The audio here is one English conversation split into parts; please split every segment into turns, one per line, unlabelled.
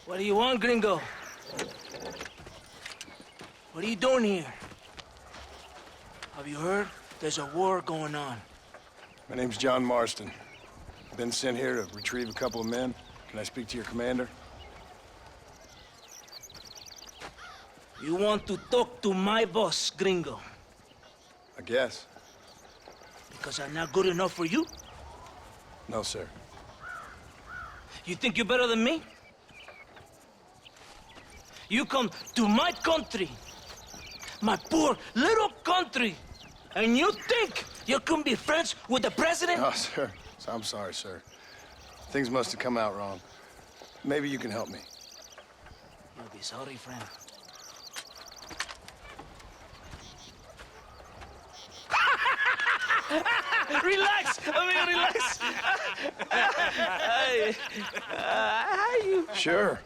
What do you want, gringo? What are you doing here? Have you heard? There's a war going on.
My name's John Marston. Been sent here to retrieve a couple of men. Can I speak to your commander?
You want to talk to my boss, gringo?
I guess.
Because I'm not good enough for you?
No, sir.
You think you're better than me? You come to my country, my poor little country, and you think you can be friends with the president?
No, sir. I'm sorry, sir. Things must have come out wrong. Maybe you can help me.
You'll be sorry, friend. Relax, amigo, relax. How you?
Sure.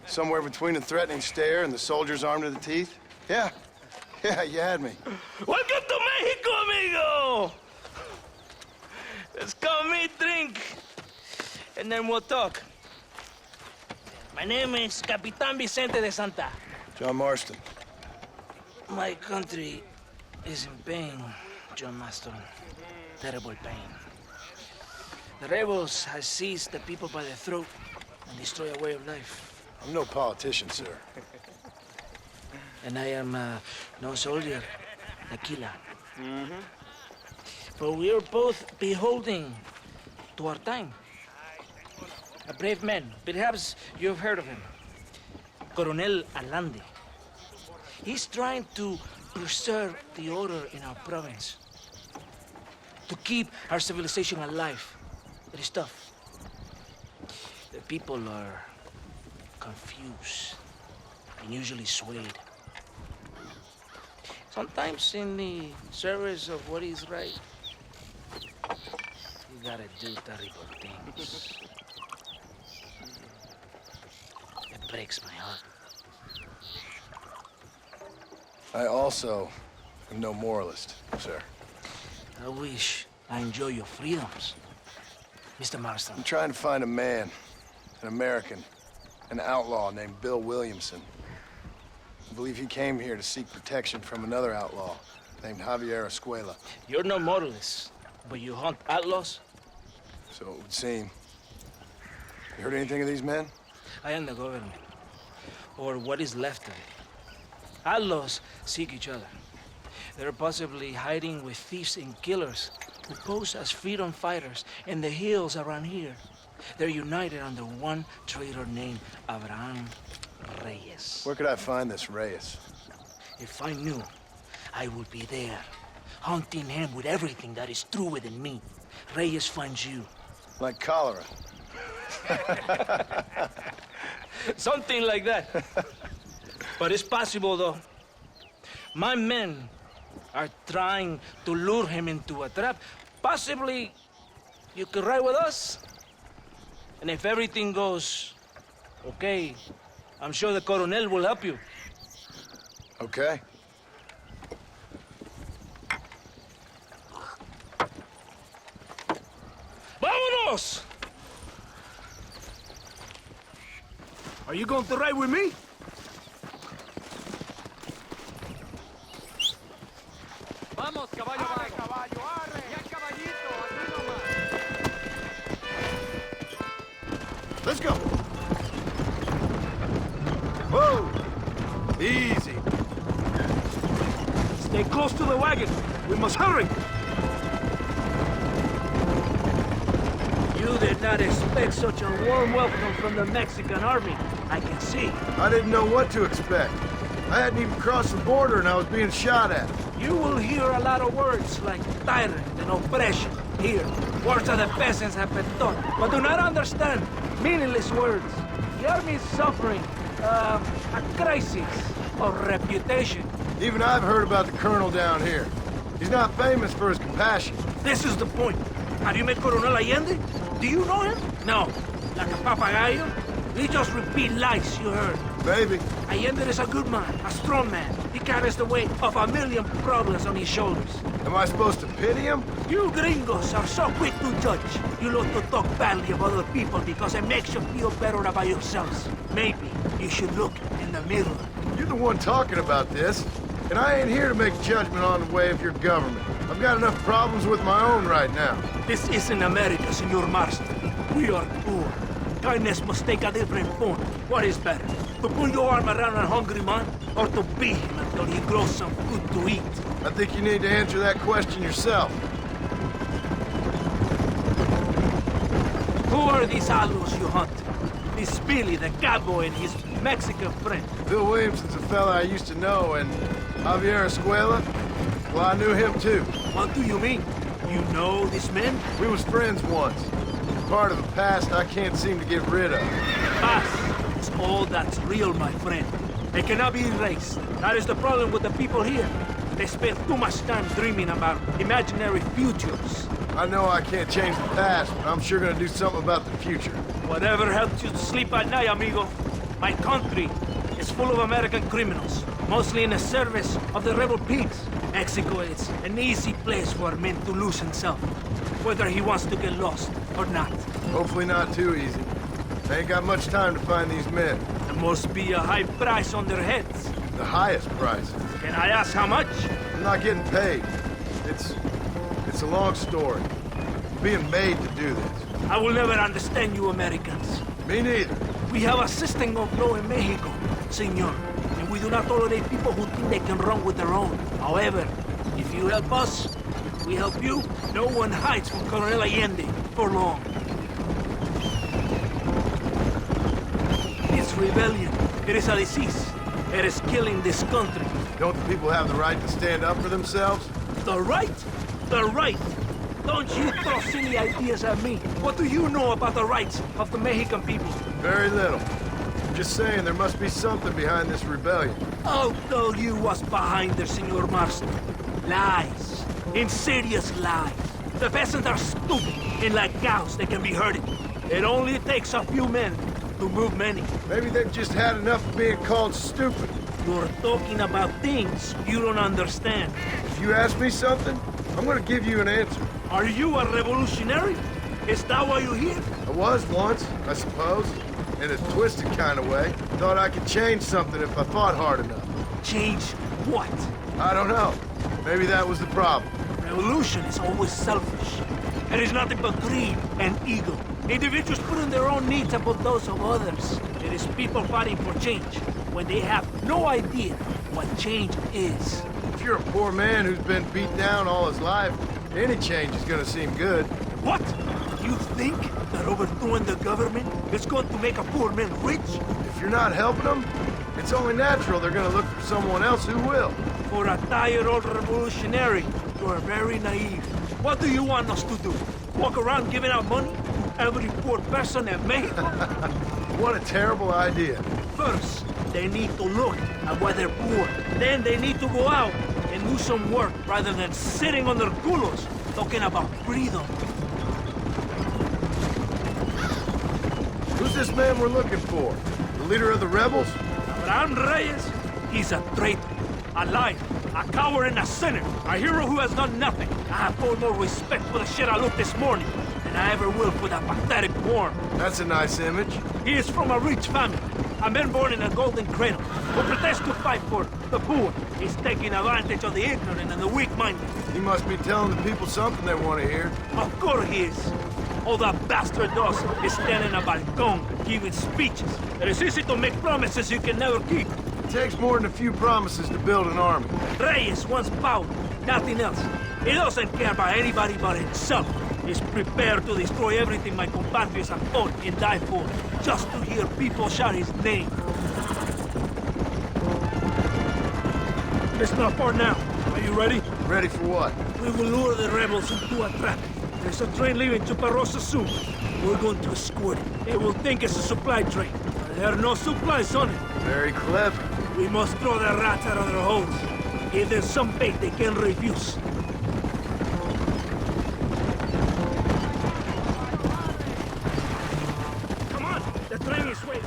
Somewhere between a threatening stare and the soldier's armed to the teeth? Yeah. Yeah, you had me.
Welcome to Mexico, amigo! Let's come meet, drink, and then we'll talk. My name is Capitan Vicente de Santa.
John Marston.
My country is in pain, John Marston. Terrible pain. The rebels have seized the people by the throat and destroy a way of life.
I'm no politician, sir.
And I am no soldier, Aquila. But we are both beholding to our time. A brave man, perhaps you've heard of him. Coronel Allende. He's trying to preserve the order in our province. To keep our civilization alive. It is tough. The people are confused and usually swayed. Sometimes in the service of what is right, you gotta do terrible things. It breaks my heart.
I also am no moralist, sir.
I wish I enjoy your freedoms, Mr. Marston.
I'm trying to find a man, an American, an outlaw named Bill Williamson. I believe he came here to seek protection from another outlaw named Javier Escuela.
You're no moralist, but you hunt outlaws?
So it would seem. You heard anything of these men?
I am the government, or what is left of it. Outlaws seek each other. They're possibly hiding with thieves and killers who pose as freedom fighters in the hills around here. They're united under one traitor named Abraham Reyes.
Where could I find this Reyes?
If I knew, I would be there, hunting him with everything that is true within me. Reyes finds you.
Like cholera.
Something like that. But it's possible, though. My men are trying to lure him into a trap. Possibly, you could ride with us. And if everything goes okay, I'm sure the Coronel will help you.
Okay.
Vámonos! Are you going to ride with me?
Vamos, caballo, arre, caballo, arre. Ya, caballito, así nomás.
Let's go. Whoa! Easy.
Stay close to the wagon. We must hurry. You did not expect such a warm welcome from the Mexican army. I can see.
I didn't know what to expect. I hadn't even crossed the border and I was being shot at.
You will hear a lot of words like tyrant and oppression here. Words that the peasants have been taught, but do not understand. Meaningless words. The army is suffering a crisis of reputation.
Even I've heard about the colonel down here. He's not famous for his compassion.
This is the point. Have you met Coronel Allende? Do you know him? No. Like a papagayo? He just repeat lies you heard.
Maybe.
Allende is a good man, a strong man. He carries the weight of 1,000,000 problems on his shoulders.
Am I supposed to pity him?
You gringos are so quick to judge. You love to talk badly of other people because it makes you feel better about yourselves. Maybe you should look in the mirror.
You're the one talking about this, and I ain't here to make judgment on the way of your government. I've got enough problems with my own right now.
This isn't America, Senor Marston. We are poor. Kindness must take a different form. What is better? To pull your arm around a hungry man, or to beat him until he grows some food to eat?
I think you need to answer that question yourself.
Who are these outlaws you hunt? This SPIEL, the cowboy, and his Mexican friend.
Bill Williamson's a fella I used to know, and Javier Escuela, well, I knew him too.
What do you mean? You know these men?
We was friends once. Part of the past I can't seem to get rid of.
Past is all that's real, my friend. They cannot be erased. That is the problem with the people here. They spend too much time dreaming about imaginary futures.
I know I can't change the past, but I'm sure gonna do something about the future.
Whatever helps you to sleep at night, amigo. My country is full of American criminals, mostly in the service of the rebel pigs. Mexico is an easy place for a man to lose himself, whether he wants to get lost or not.
Hopefully not too easy. I ain't got much time to find these men.
There must be a high price on their heads.
The highest price.
Can I ask how much?
I'm not getting paid. It's a long story. I'm being made to do this.
I will never understand you Americans.
Me neither.
We have a system of law in Mexico, senor, and we do not tolerate people who think they can run with their own. However, if you help us, we help you. No one hides from Colonel Allende for long. It's rebellion. It is a disease. It is killing this country.
Don't the people have the right to stand up for themselves?
The right? The right? Don't you throw silly ideas at me. What do you know about the rights of the Mexican people?
Very little. Just saying there must be something behind this rebellion.
I'll tell you what's behind there, Senor Marston. Lies. Insidious lies. The peasants are stupid, and like cows, they can be herded. It only takes a few men to move many.
Maybe they've just had enough of being called stupid.
You're talking about things you don't understand.
If you ask me something, I'm gonna give you an answer.
Are you a revolutionary? Is that why you're here?
I was once, I suppose. In a twisted kind of way. Thought I could change something if I thought hard enough.
Change what?
I don't know. Maybe that was the problem.
Revolution is always selfish. It is nothing but greed and ego. Individuals putting their own needs above those of others. It is people fighting for change when they have no idea what change is.
If you're a poor man who's been beat down all his life, any change is gonna seem good.
What? You think that overthrowing the government is going to make a poor man rich?
If you're not helping them, it's only natural they're gonna look for someone else who will.
For a tired old revolutionary, you are very naive. What do you want us to do? Walk around giving out money to every poor person in Mexico?
What a terrible idea.
First, they need to look at why they're poor. Then they need to go out and do some work rather than sitting on their culos talking about freedom.
Who's this man we're looking for? The leader of the rebels?
Abraham Reyes, he's a traitor, a liar, a coward and a sinner, a hero who has done nothing. I have far more respect for the shit I looked this morning than I ever will for that pathetic worm.
That's a nice image.
He is from a rich family, a man born in a golden cradle, who pretends to fight for the poor. He's taking advantage of the ignorant and the weak-minded.
He must be telling the people something they want to hear.
Of course he is. All that bastard does is stand in a balcón, giving speeches. It is easy to make promises you can never keep.
It takes more than a few promises to build an army.
Reyes wants power, nothing else. He doesn't care about anybody but himself. He's prepared to destroy everything my compatriots have fought and died for, just to hear people shout his name. It's not far now. Are you ready?
Ready for what?
We will lure the rebels into a trap. There's a train leaving Chuparosa soon. We're going to escort it. They will think it's a supply train. But there are no supplies on it.
Very clever.
We must throw the rats out of their holes. Give them some bait they can refuse. Come on, the train is waiting.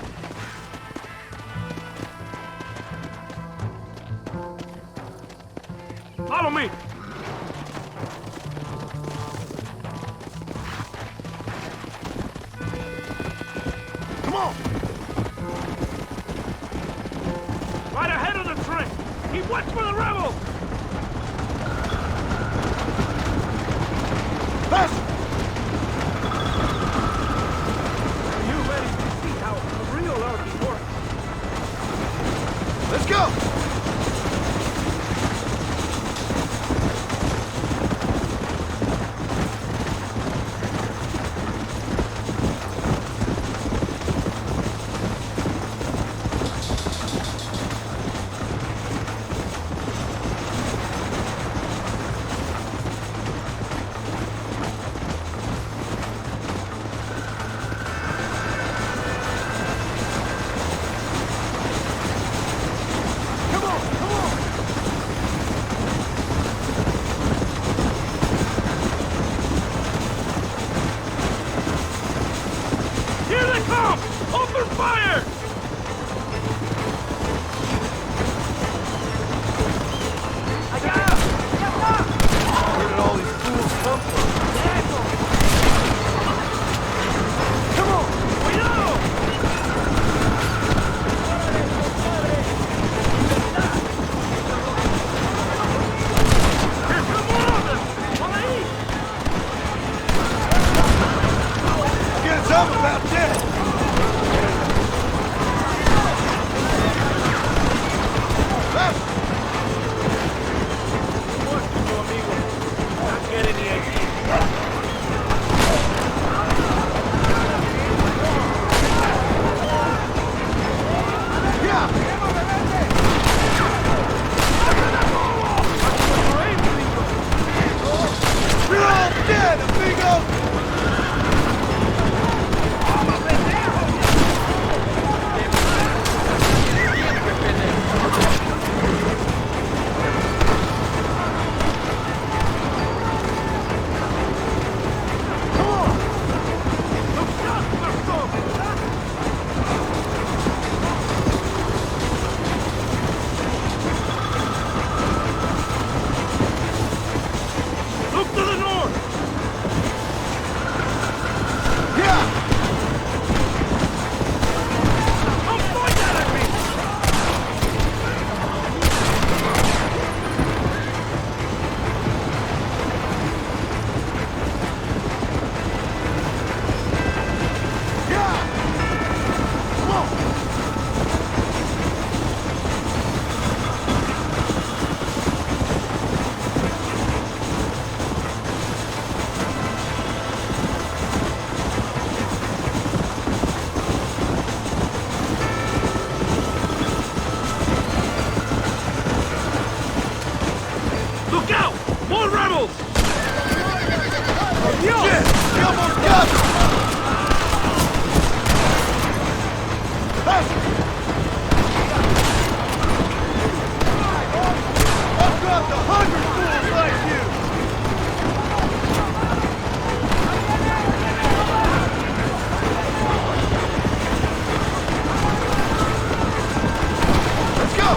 on!
Right ahead of the train! Keep watch for the rebels!
Faster!
Are you ready to see how a real army works?
Let's go!
Here they come! Open fire!
Where did all these fools come from? Come on!
¡Cuidado! Here's some more of them! On the east!
Get some about that! Faster!
Not getting the idea.
Yeah! We're all dead, amigo!
Look to the north!
Yeah!
Don't point that at me!
Yeah! Come on!
Look out! More rebels!
Shit! We almost got him! Faster! I've got 100 fools like you! Let's go!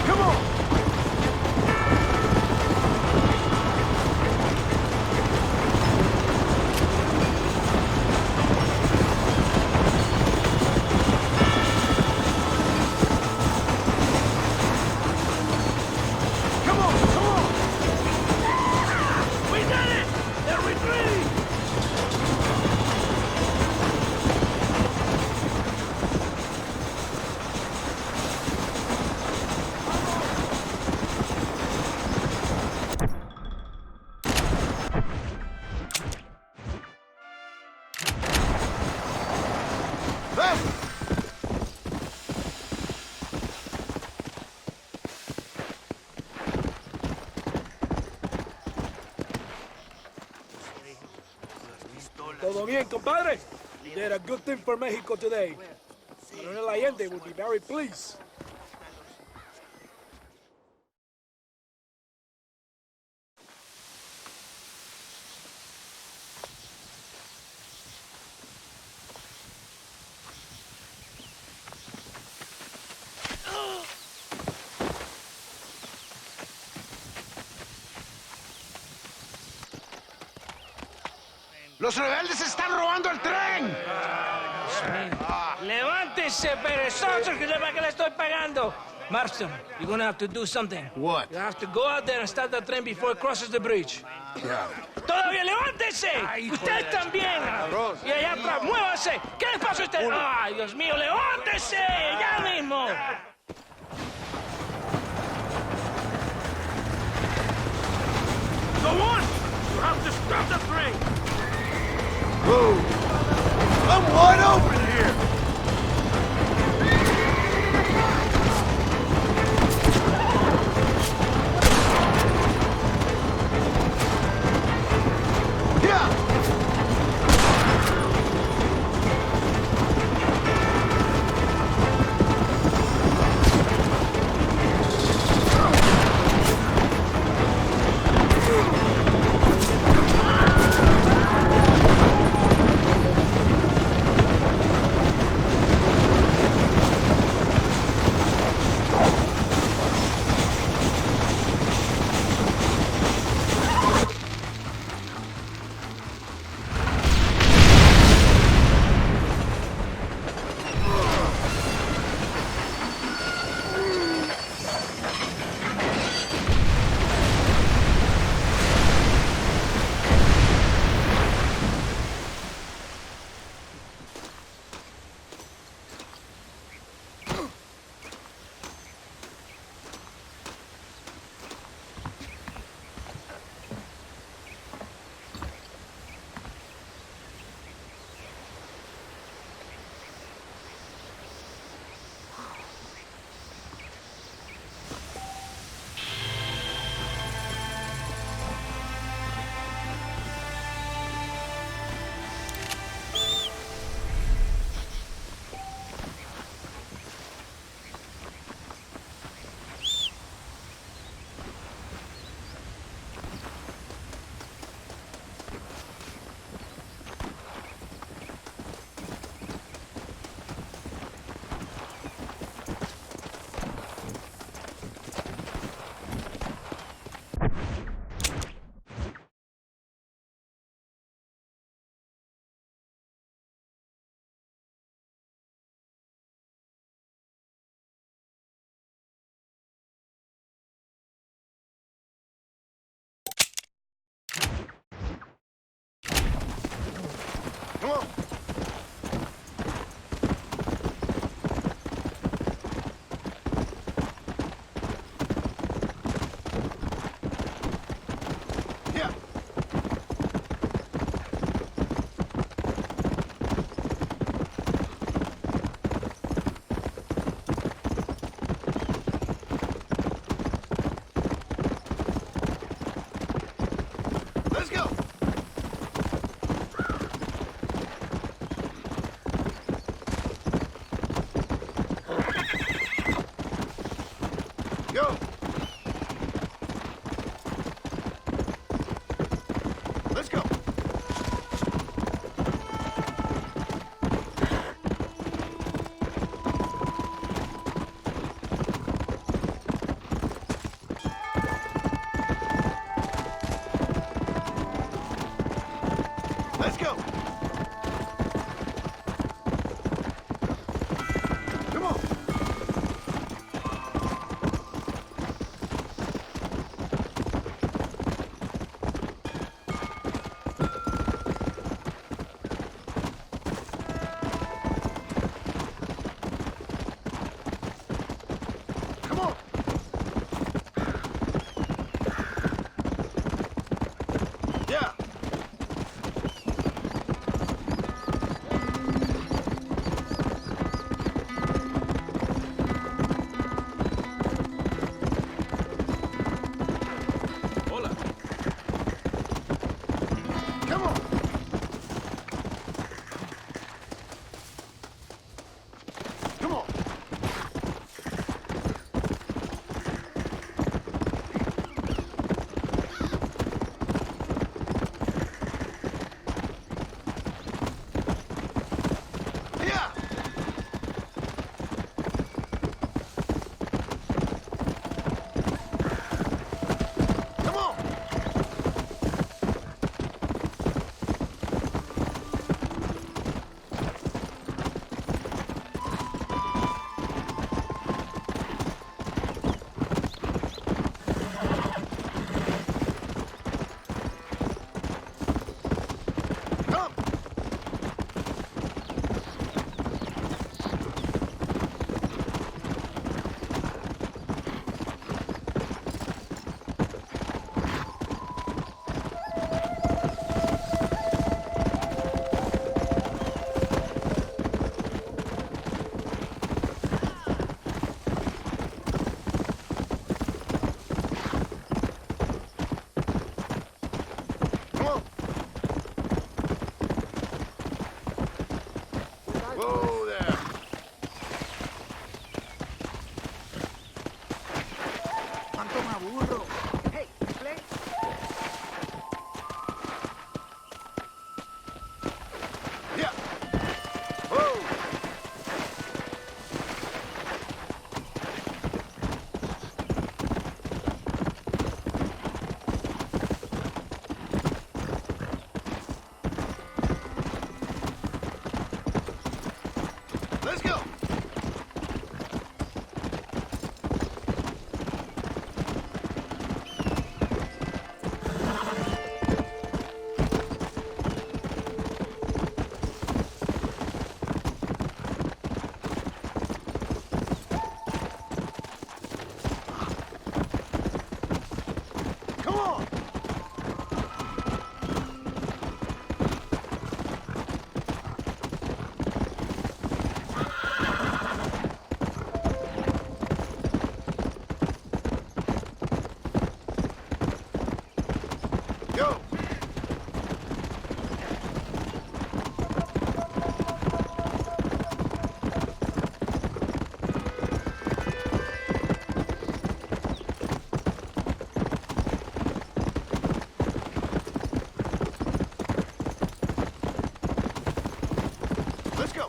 Come on! Come on! Come on!
We did it! They're retreating!
Faster!
Todo bien, compadre? You did a good thing for Mexico today. Colonel Allende will be very pleased.
¡Los rebeldes están robando el tren!
Levántese, perezosos, que para qué le estoy pagando. Marston, you're gonna have to do something.
What?
You have to go out there and stop the train before it crosses the bridge.
Yeah.
¡Todavía levántese! ¡Usted también! Y allá atrás, muévase. ¿Qué les pasa a usted? ¡Ay, Dios mío, levántese! ¡Ya mismo!
Go on! You have to stop the train!
Move! I'm wide open here! Come on. Yeah. Let's go. Go! Let's go! Let's go! Come on!
burro. Hey, play.
Yeah. Whoa. Let's go. Come on. Go. Let's go.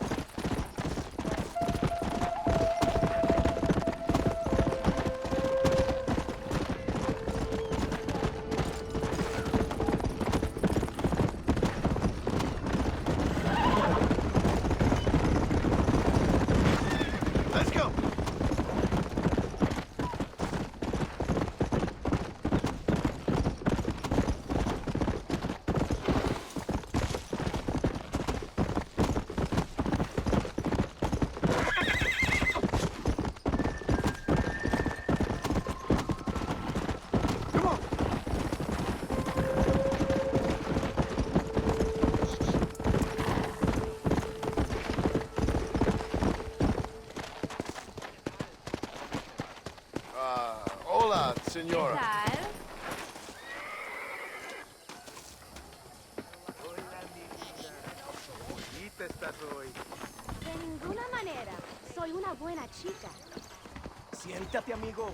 Let's go. Come on. Hola, señora.
Tal.
Hola, mi vida. Bonita estás hoy.
De ninguna manera. Soy una buena chica.
Siéntate, amigo.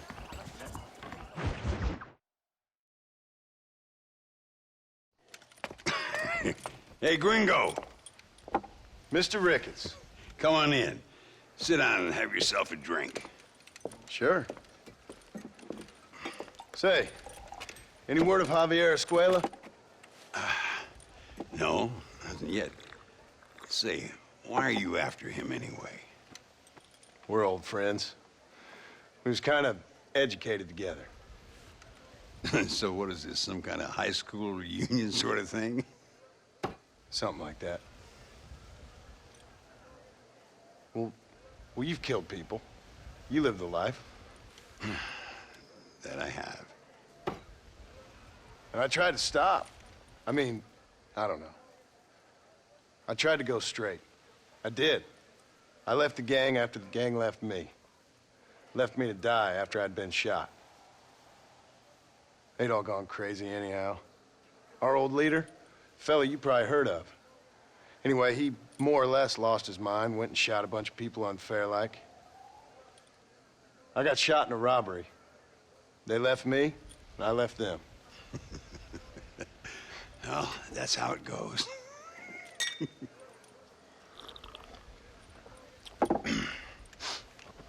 Hey, gringo,
Mr. Ricketts.
come on in. Sit down and have yourself a drink.
Sure. Say, any word of Javier Escuela?
No, nothing yet. Say, why are you after him anyway?
We're old friends. We was kind of educated together.
So what is this, some kind of high school reunion sort of thing?
Something like that. Well, you've killed people. You lived the life.
That I have.
And I tried to stop. I mean, I don't know. I tried to go straight. I did. I left the gang after the gang left me. Left me to die after I'd been shot. They'd all gone crazy anyhow. Our old leader, fella you probably heard of. Anyway, he more or less lost his mind, went and shot a bunch of people unfair like. I got shot in a robbery. They left me, and I left them.
Well, that's how it goes.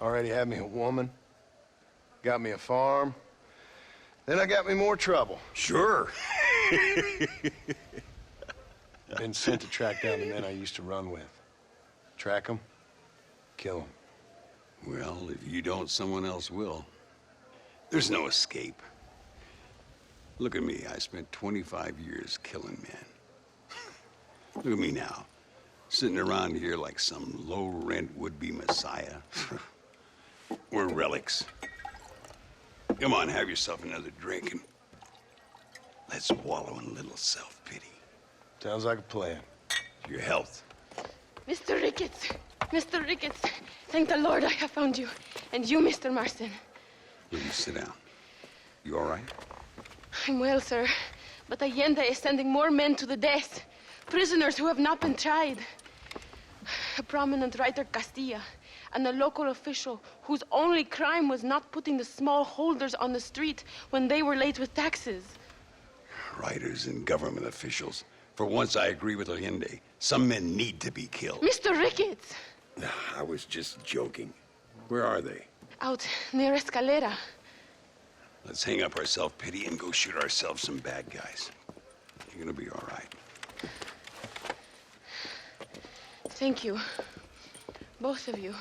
Already had me a woman, got me a farm, then I got me more trouble.
Sure.
Been sent to track down the men I used to run with. Track them, kill them.
Well, if you don't, someone else will. There's no escape. Look at me. I spent 25 years killing men. Look at me now, sitting around here like some low-rent would-be messiah. We're relics. Come on, have yourself another drink and let's wallow in a little self-pity.
Sounds like a plan.
Your health.
Mr. Ricketts! Mr. Ricketts! Thank the Lord I have found you. And you, Mr. Marston.
Will you sit down? You all right?
I'm well, sir. But Allende is sending more men to the death. Prisoners who have not been tried. A prominent writer, Castilla, and a local official whose only crime was not putting the small holders on the street when they were late with taxes.
Writers and government officials. For once, I agree with Ende. Some men need to be killed.
Mr. Ricketts!
I was just joking. Where are they?
Out near Escalera.
Let's hang up our self-pity and go shoot ourselves some bad guys. You're gonna be all right.
Thank you. Both of you.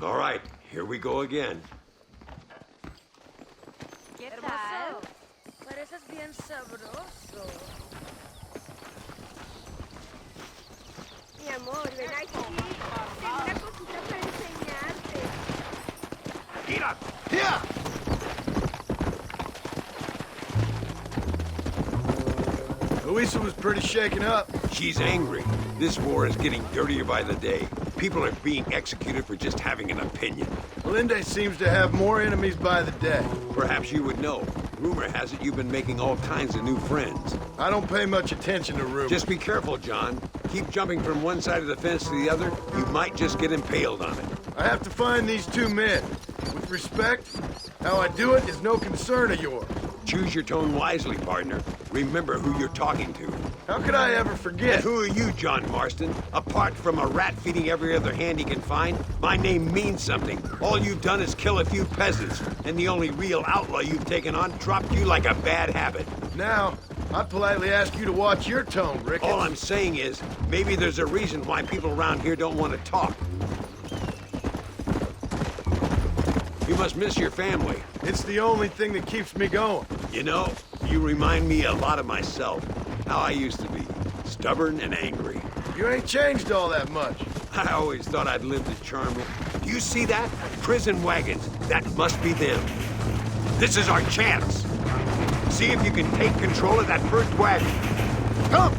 All right, here we go again.
¿Qué tal? Pareces bien sabroso. Mi amor, ven aquí. Tengo una cosita para enseñarte.
Mira! Here! Luisa was pretty shaken up.
She's angry. This war is getting dirtier by the day. People are being executed for just having an opinion.
Ende seems to have more enemies by the day.
Perhaps you would know. Rumor has it you've been making all kinds of new friends.
I don't pay much attention to rumors.
Just be careful, John. Keep jumping from one side of the fence to the other. You might just get impaled on it.
I have to find these two men. With respect, how I do it is no concern of yours.
Choose your tone wisely, partner. Remember who you're talking to.
How could I ever
And
forget?
who are you, John Marston? Apart from a rat feeding every other hand he can find, my name means something. All you've done is kill a few peasants, and the only real outlaw you've taken on dropped you like a bad habit.
Now, I'd politely ask you to watch your tone, Ricketts.
All I'm saying is, maybe there's a reason why people around here don't want to talk. You must miss your family.
It's the only thing that keeps me going.
You know, you remind me a lot of myself. How I used to be. Stubborn and angry.
You ain't changed all that much.
I always thought I'd lived a charming... Do you see that? Prison wagons. That must be them. This is our chance. See if you can take control of that first wagon. Come!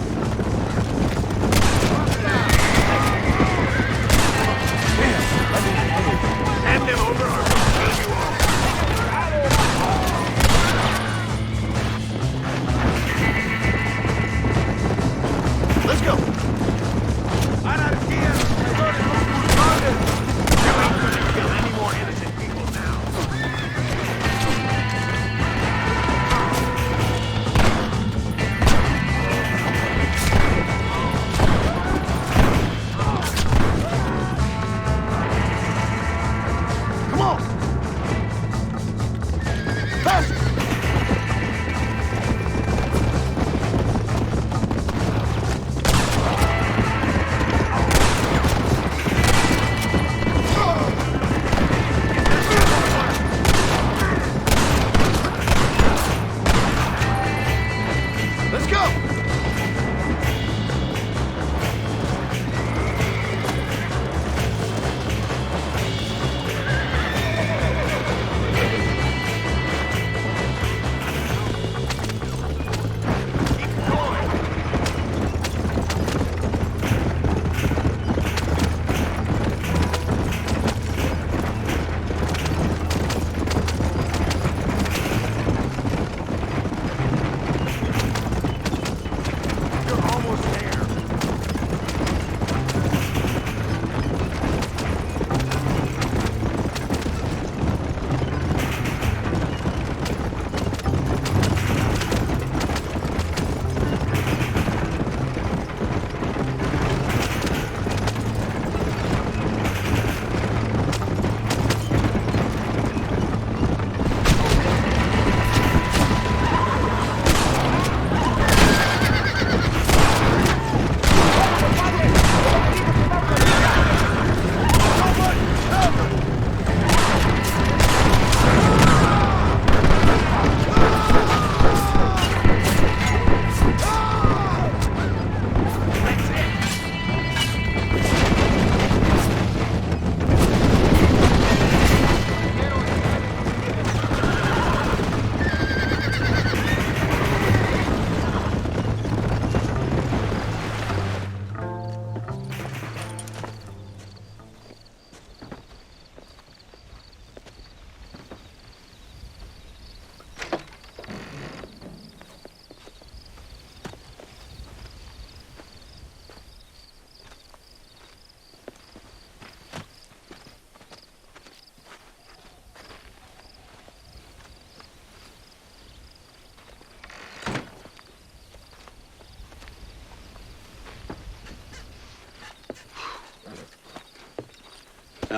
Hand them over or we'll kill you all.
Let's go.
Anarquía, traidores, culpables. You ain't gonna kill any more innocent people now.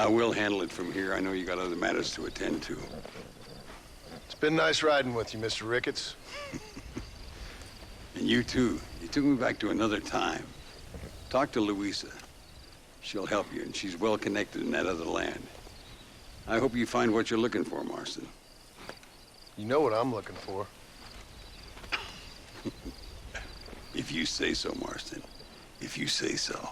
We'll handle it from here. I know you got other matters to attend to.
It's been nice riding with you, Mr. Ricketts.
And you too. You took me back to another time. Talk to Louisa. She'll help you, and she's well connected in that other land. I hope you find what you're looking for, Marston.
You know what I'm looking for.
If you say so, Marston. If you say so.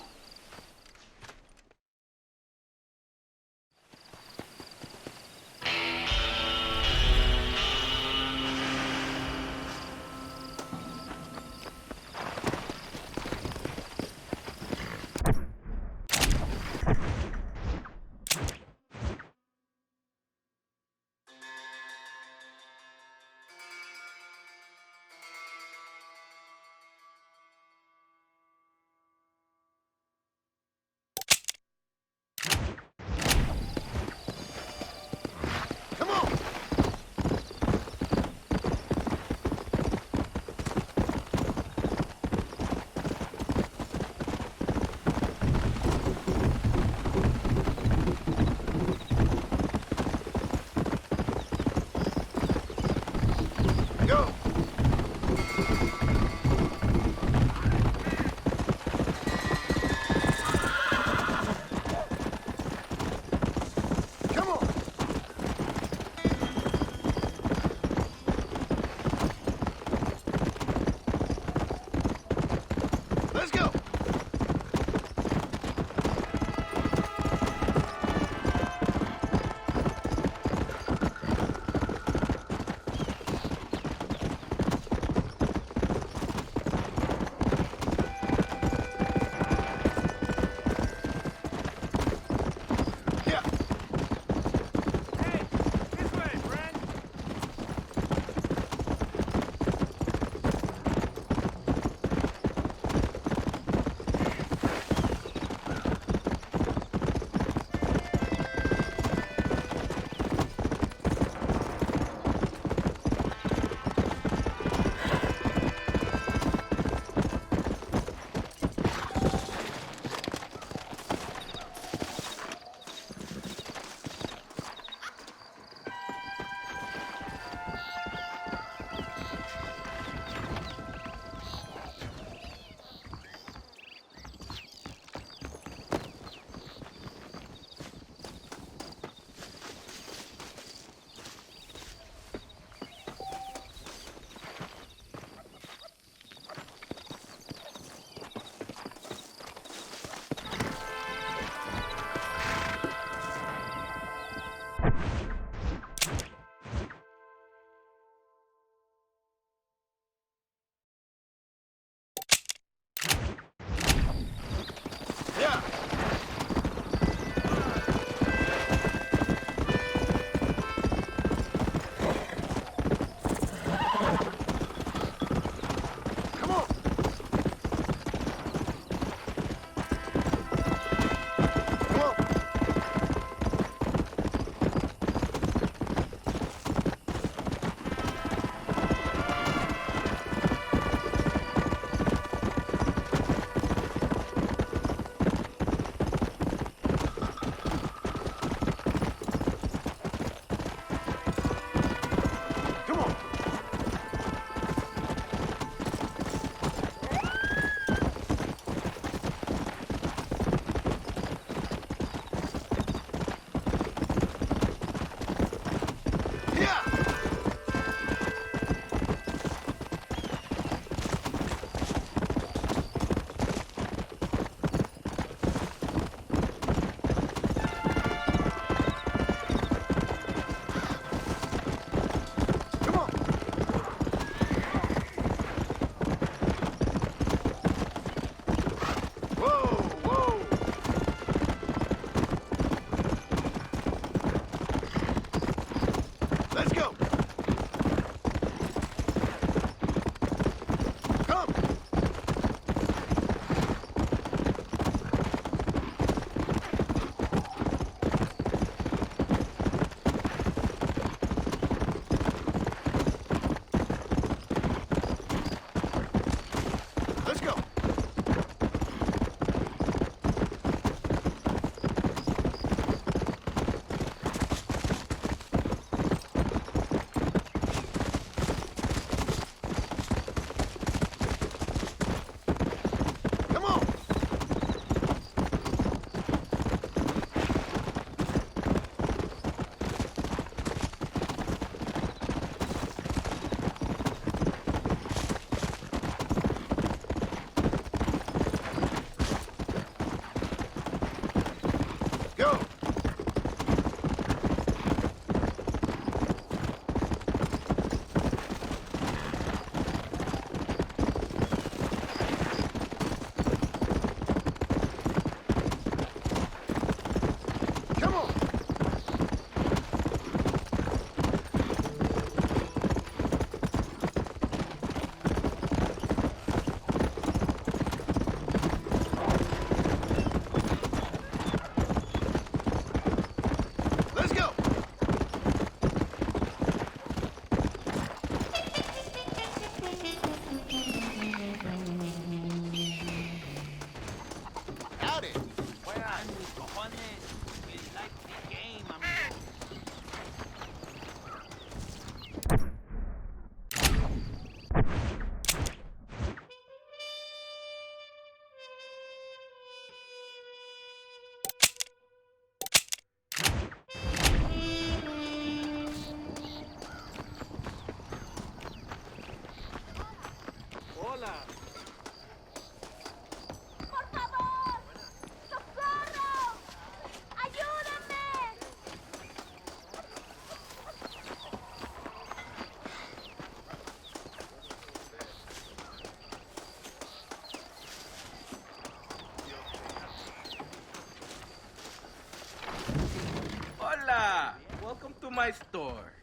Hola! Welcome to my store.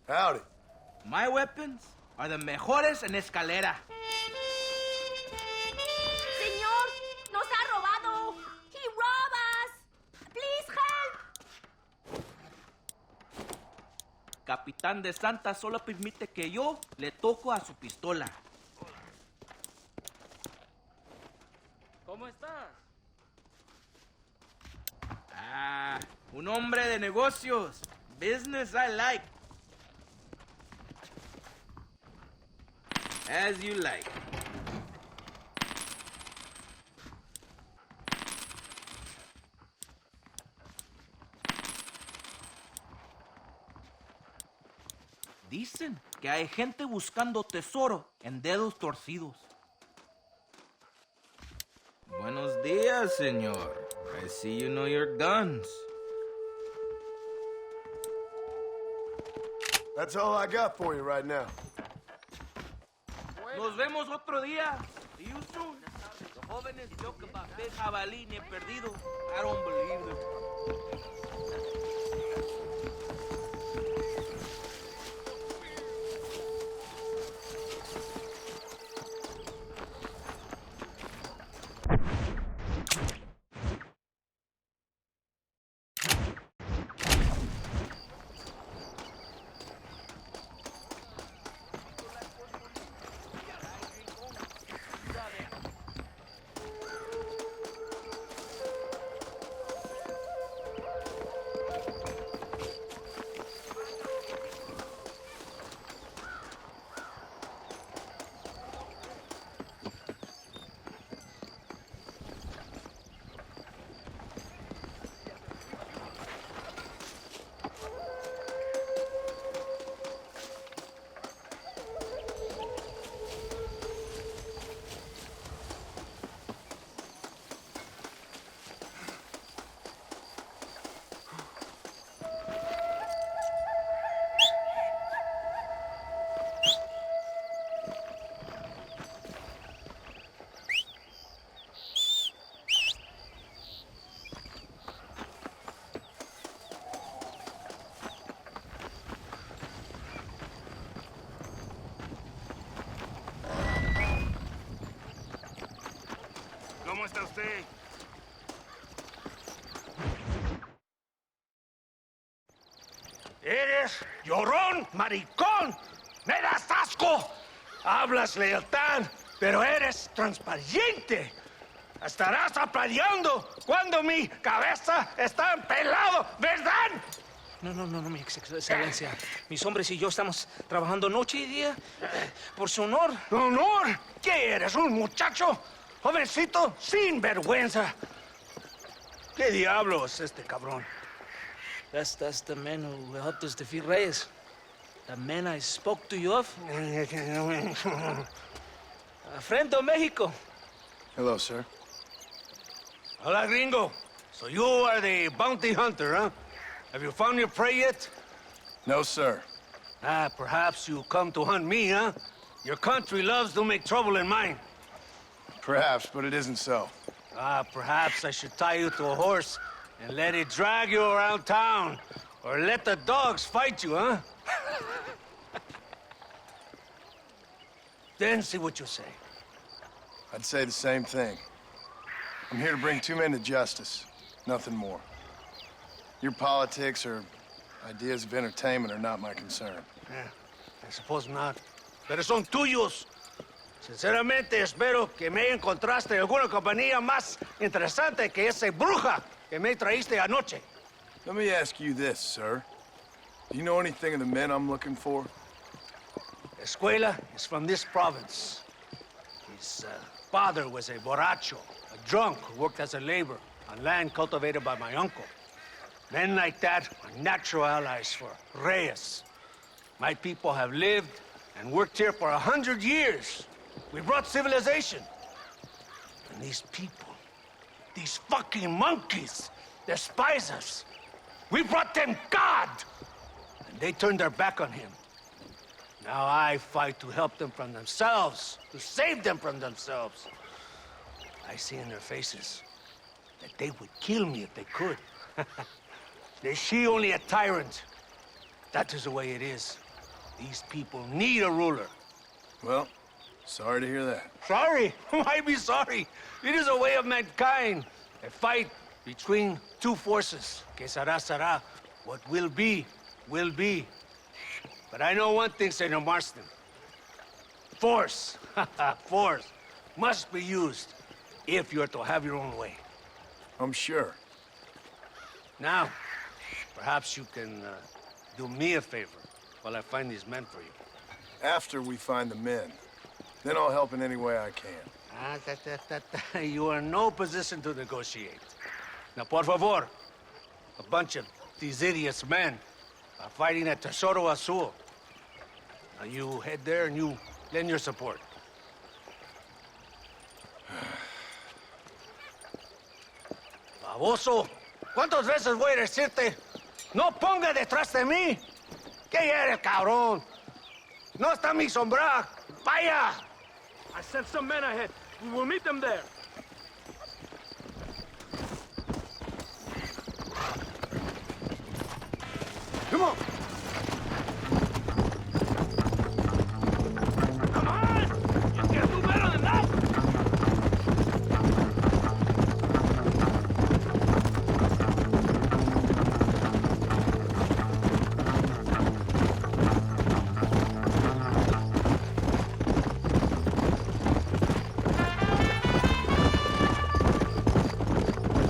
Howdy.
My weapons are the mejores en escalera.
Señor, nos ha robado. He robbed us. Please help.
Capitán de Santa solo permite que yo le toco a su pistola.
¿Cómo estás?
Ah, un hombre de negocios. Business I like. As you like. Dicen que hay gente buscando tesoro en dedos torcidos. Buenos días, señor. I see you know your guns.
That's all I got for you right now.
Nos vemos otro día. See you soon. The jóvenes joke about big jabalí ni perdido. I don't believe them.
¿Cómo está usted?
Eres llorón, maricón. Me das asco. Hablas lealtad, pero eres transparente. Estarás aplaudiendo cuando mi cabeza está empelado, ¿verdad?
No, mi excelencia. Mis hombres y yo estamos trabajando noche y día por su honor.
¿Honor? ¿Qué eres, un muchacho? Jovencito sin vergüenza. ¿Qué diablos es este cabrón?
That's the man who helped us defeat Reyes. The man I spoke to you of. A friend of Mexico.
Hello, sir.
Hola, gringo. So you are the bounty hunter, huh? Have you found your prey yet?
No, sir.
Ah, perhaps you come to hunt me, huh? Your country loves to make trouble in mine.
Perhaps, but it isn't so.
Ah, perhaps I should tie you to a horse and let it drag you around town. Or let the dogs fight you, huh? Then see what you say.
I'd say the same thing. I'm here to bring two men to justice, nothing more. Your politics or ideas of entertainment are not my concern.
Yeah, I suppose not. Pero son tuyos. Sinceramente, espero que me encontraste alguna compañía más interesante que esa bruja que me traíste anoche.
Let me ask you this, sir. Do you know anything of the men I'm looking for?
Escuela is from this province. His father was a borracho, a drunk who worked as a laborer on land cultivated by my uncle. Men like that are natural allies for Reyes. My people have lived and worked here for 100 years. We brought civilization. And these people, these fucking monkeys, despise us. We brought them God! And they turned their back on him. Now I fight to help them from themselves, to save them from themselves. I see in their faces that they would kill me if they could. Is she only a tyrant? That is the way it is. These people need a ruler.
Well, sorry to hear that.
Sorry? Why be sorry? It is a way of mankind. A fight between two forces. Que será, será. What will be, will be. But I know one thing, Senor Marston. Force, force, must be used if you're to have your own way.
I'm sure.
Now, perhaps you can do me a favor while I find these men for you.
After we find the men, then I'll help in any way I can.
You are in no position to negotiate. Now, por favor, a bunch of these idiots men are fighting at Tesoro Azul. Now, you head there and you lend your support. Baboso, ¿cuántas veces voy a decirte? No ponga detrás de mí. ¿Qué eres, cabrón? No está mi sombra. Vaya.
I sent some men ahead. We will meet them there.
Come on!
Come on! You can do better than that!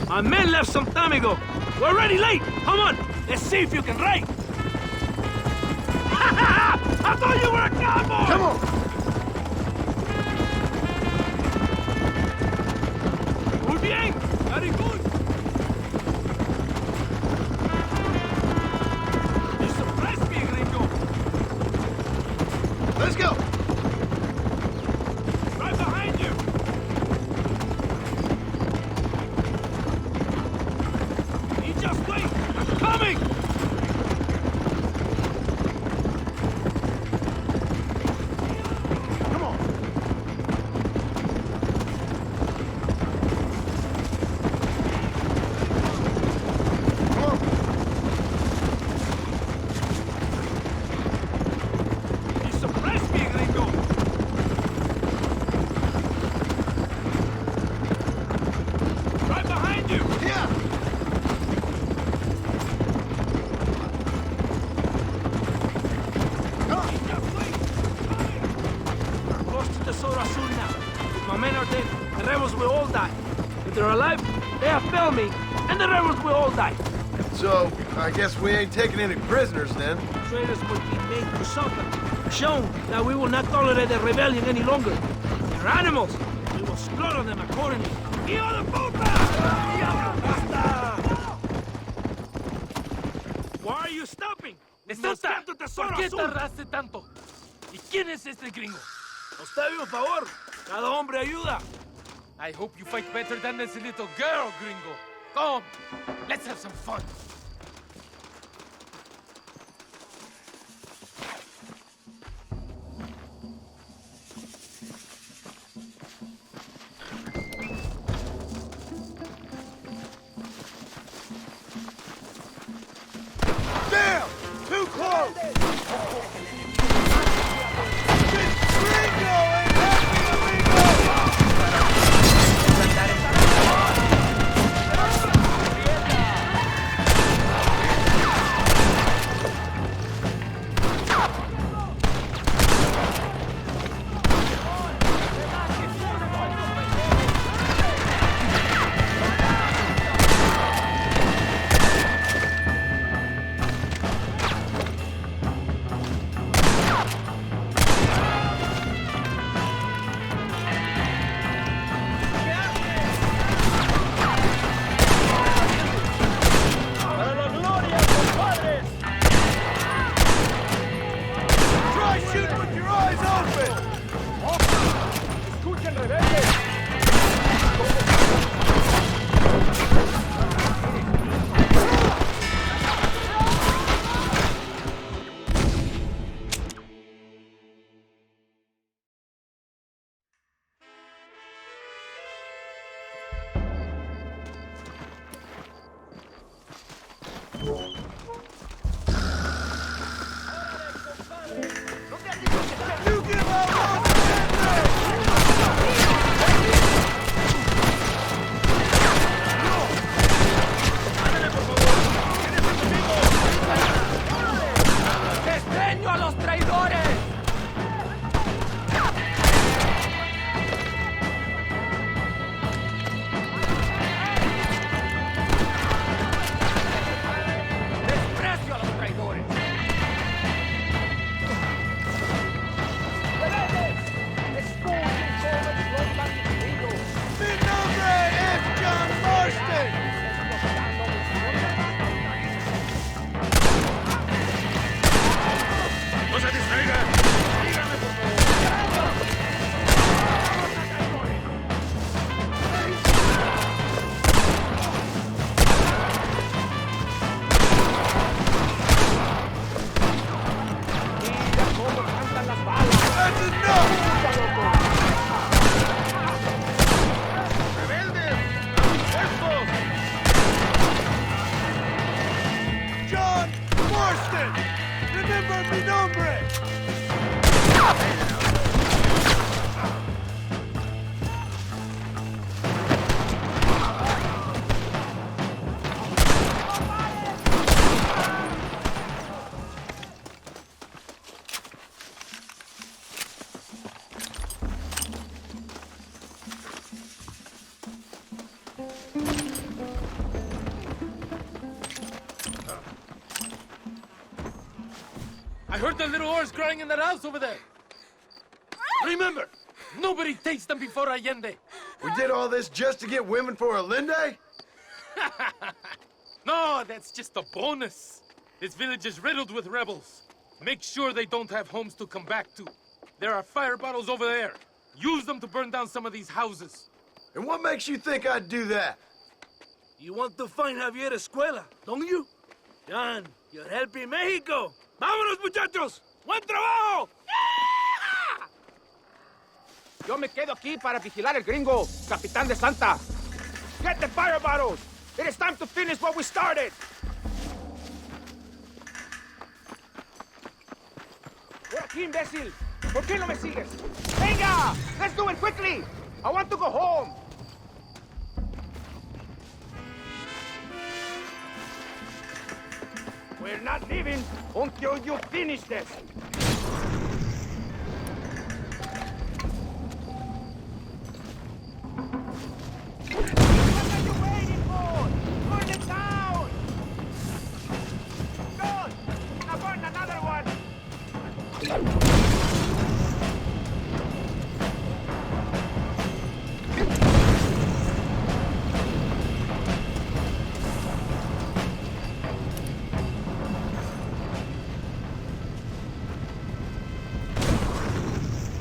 My men left some time ago. We're already late. Come on, let's see if you can write. I thought you were a cowboy.
Come on!
Muy bien. Very good. You surprised me, gringo.
Let's go!
Right behind you. You just wait. I'm coming.
Come on! Come on!
You surprised me, gringo. Right behind you.
Yeah!
Just wait. We're close to the Tesoro Azul now. If my men are dead, the rebels will all die. If they're alive, they have failed me, and the rebels will all die.
So, I guess we ain't taking any prisoners then.
Traitors will be made to suffer, shown that we will not tolerate the rebellion any longer. They're animals. We will slaughter them accordingly. ¡Hijo de puta! Why are you stopping?
¡Escolta! ¿Por qué tardaste tanto? ¿Y quién es este gringo?
Nos debe un favor. Cada hombre ayuda.
I hope you fight better than this little girl, gringo. Come, let's have some fun.
Damn! Too close!
¡Despreño a los traidores! ¡Desprecio a los traidores! ¡Escuchen todos los bandidos!
Mi nombre es John Marston!
¡No se distraiga! ¡Dígame, por favor!
¡Mira cómo cantan las balas!
That's enough!
¡Rebeldes! ¡Puestos!
John Marston! Remember mi nombre!
I heard the little oars crying in that house over there. Remember, nobody takes them before Allende.
We did all this just to get women for Erlebe?
No, that's just a bonus. This village is riddled with rebels. Make sure they don't have homes to come back to. There are fire bottles over there. Use them to burn down some of these houses.
And what makes you think I'd do that?
You want to find Javier Escuela, don't you? John, you're helping Mexico. ¡Vámonos, muchachos! ¡Buen trabajo! Yo me quedo aquí para vigilar el gringo, Capitán de Santa. Get the fire bottles! It is time to finish what we started! Por aquí, imbécil! ¿Por qué no me sigues? ¡Venga! Let's do it quickly! I want to go home! We're not leaving until you finish this. What are you waiting for? Burn it down! Good! Now burn another one!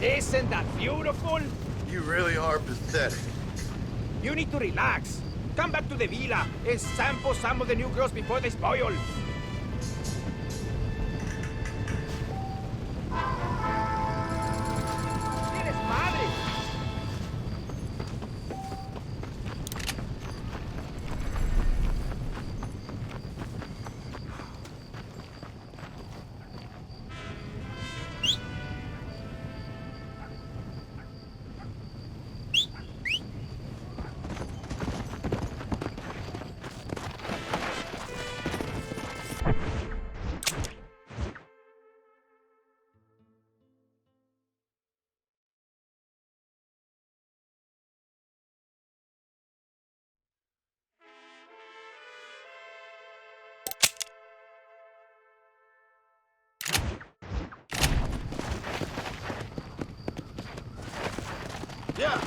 Isn't that beautiful?
You really are pathetic.
You need to relax. Come back to the villa and sample some of the new girls before they spoil. ¡Tienes madre!
Yeah,